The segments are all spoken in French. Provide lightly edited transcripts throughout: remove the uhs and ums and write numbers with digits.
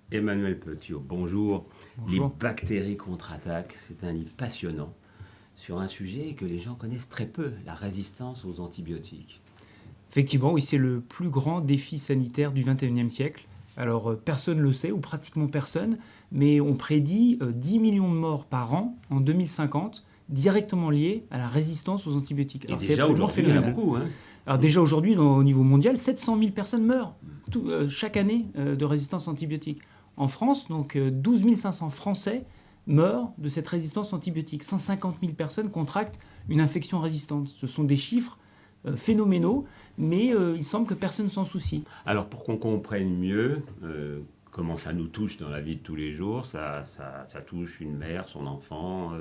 Emmanuel Petiot, bonjour. Bonjour. Les bactéries contre-attaquent, c'est un livre passionnant sur un sujet que les gens connaissent très peu, la résistance aux antibiotiques. Effectivement, oui, c'est le plus grand défi sanitaire du XXIe siècle. Alors, personne ne le sait, ou pratiquement personne, mais on prédit 10 millions de morts par an en 2050, directement liés à la résistance aux antibiotiques. Et Alors, c'est déjà absolument aujourd'hui, il y en a phénoménal. beaucoup. Hein. Alors déjà aujourd'hui, au niveau mondial, 700 000 personnes meurent chaque année de résistance antibiotique. En France, donc 12 500 Français meurent de cette résistance antibiotique. 150 000 personnes contractent une infection résistante. Ce sont des chiffres phénoménaux, mais il semble que personne ne s'en soucie. Alors pour qu'on comprenne mieux comment ça nous touche dans la vie de tous les jours, ça touche une mère, son enfant,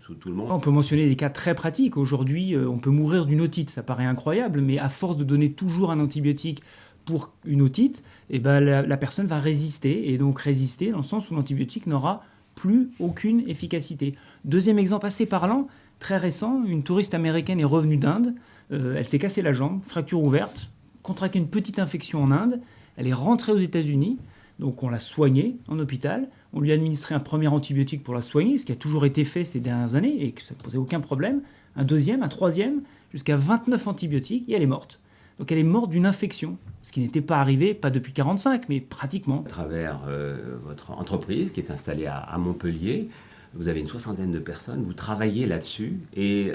tout le monde. On peut mentionner des cas très pratiques. Aujourd'hui, on peut mourir d'une otite. Ça paraît incroyable, mais à force de donner toujours un antibiotique pour une otite, eh ben, la personne va résister. Et donc résister dans le sens où l'antibiotique n'aura plus aucune efficacité. Deuxième exemple assez parlant, très récent, une touriste américaine est revenue d'Inde. Elle s'est cassée la jambe, fracture ouverte, contracté une petite infection en Inde. Elle est rentrée aux États-Unis. Donc on l'a soignée en hôpital, on lui a administré un premier antibiotique pour la soigner, ce qui a toujours été fait ces dernières années et que ça ne posait aucun problème, un deuxième, un troisième, jusqu'à 29 antibiotiques et elle est morte. Donc elle est morte d'une infection, ce qui n'était pas arrivé, pas depuis 45, mais pratiquement. À travers votre entreprise qui est installée à Montpellier, vous avez une soixantaine de personnes, vous travaillez là-dessus et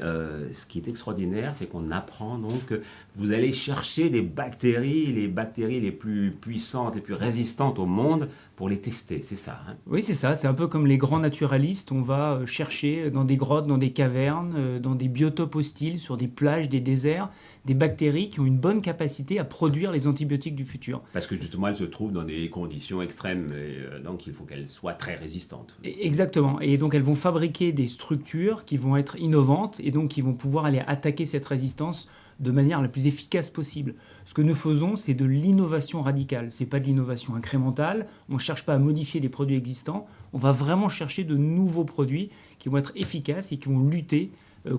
ce qui est extraordinaire, c'est qu'on apprend donc que vous allez chercher des bactéries, les bactéries les plus puissantes, les plus résistantes au monde pour les tester, c'est ça hein? Oui, c'est ça, c'est un peu comme les grands naturalistes, on va chercher dans des grottes, dans des cavernes, dans des biotopes hostiles, sur des plages, des déserts, des bactéries qui ont une bonne capacité à produire les antibiotiques du futur. Parce que justement, elles se trouvent dans des conditions extrêmes, et donc il faut qu'elles soient très résistantes. Exactement. Et donc elles vont fabriquer des structures qui vont être innovantes et donc qui vont pouvoir aller attaquer cette résistance de manière la plus efficace possible. Ce que nous faisons, c'est de l'innovation radicale. Ce n'est pas de l'innovation incrémentale. On ne cherche pas à modifier les produits existants. On va vraiment chercher de nouveaux produits qui vont être efficaces et qui vont lutter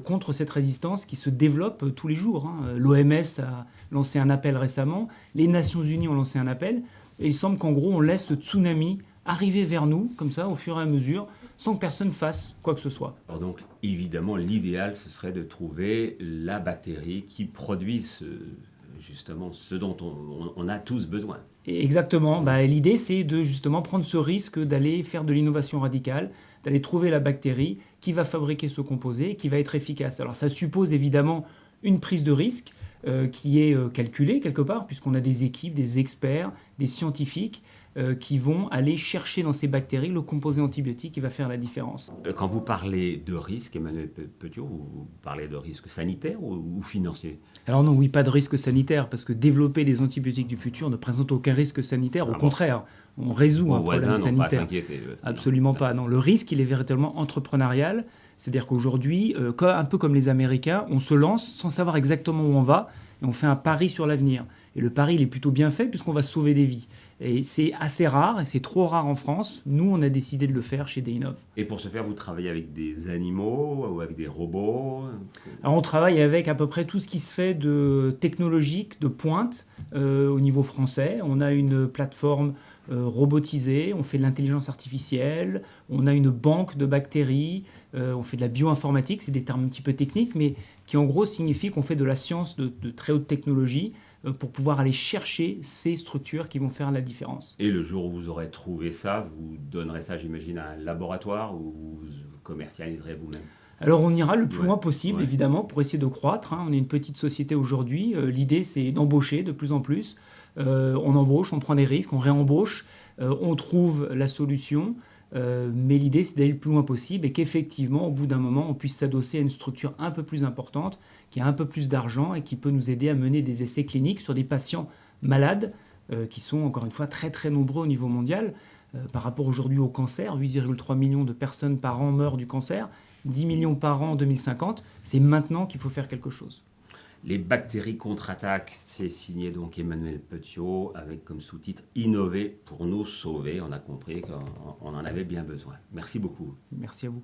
contre cette résistance qui se développe tous les jours. L'OMS a lancé un appel récemment. Les Nations Unies ont lancé un appel. Et il semble qu'en gros, on laisse ce tsunami arriver vers nous, comme ça, au fur et à mesure, sans que personne fasse quoi que ce soit. Alors donc, évidemment, l'idéal, ce serait de trouver la bactérie qui produit justement ce dont on a tous besoin. Et exactement. L'idée, c'est de justement prendre ce risque d'aller faire de l'innovation radicale, d'aller trouver la bactérie qui va fabriquer ce composé, qui va être efficace. Alors ça suppose évidemment une prise de risque qui est calculée quelque part, puisqu'on a des équipes, des experts, des scientifiques qui vont aller chercher dans ces bactéries le composé antibiotique qui va faire la différence. Quand vous parlez de risque, Emmanuel Petiot, vous parlez de risque sanitaire ou financier? Alors non, oui, pas de risque sanitaire, parce que développer des antibiotiques du futur ne présente aucun risque sanitaire. Au contraire, on résout un problème sanitaire. Absolument pas. Non, le risque, il est véritablement entrepreneurial. C'est-à-dire qu'aujourd'hui, un peu comme les Américains, on se lance sans savoir exactement où on va, et on fait un pari sur l'avenir. Et le pari, il est plutôt bien fait, puisqu'on va sauver des vies. Et c'est assez rare, et c'est trop rare en France. Nous, on a décidé de le faire chez Deinov. Et pour ce faire, vous travaillez avec des animaux ou avec des robots? Alors, on travaille avec à peu près tout ce qui se fait de technologique, de pointe, au niveau français. On a une plateforme robotisée, on fait de l'intelligence artificielle, on a une banque de bactéries, on fait de la bioinformatique, c'est des termes un petit peu techniques, mais qui en gros signifie qu'on fait de la science de très haute technologie pour pouvoir aller chercher ces structures qui vont faire la différence. Et le jour où vous aurez trouvé ça, vous donnerez ça, j'imagine, à un laboratoire ou vous commercialiserez vous-même? Alors on ira le plus loin possible, évidemment, pour essayer de croître. On est une petite société aujourd'hui. L'idée, c'est d'embaucher de plus en plus. On embauche, on prend des risques, on réembauche, on trouve la solution. Mais l'idée, c'est d'aller le plus loin possible et qu'effectivement, au bout d'un moment, on puisse s'adosser à une structure un peu plus importante, qui a un peu plus d'argent et qui peut nous aider à mener des essais cliniques sur des patients malades, qui sont encore une fois très très nombreux au niveau mondial. Par rapport aujourd'hui au cancer, 8,3 millions de personnes par an meurent du cancer, 10 millions par an en 2050. C'est maintenant qu'il faut faire quelque chose. Les bactéries contre-attaquent, c'est signé donc Emmanuel Petiot avec comme sous-titre « Innover pour nous sauver ». On a compris qu'on en avait bien besoin. Merci beaucoup. Merci à vous.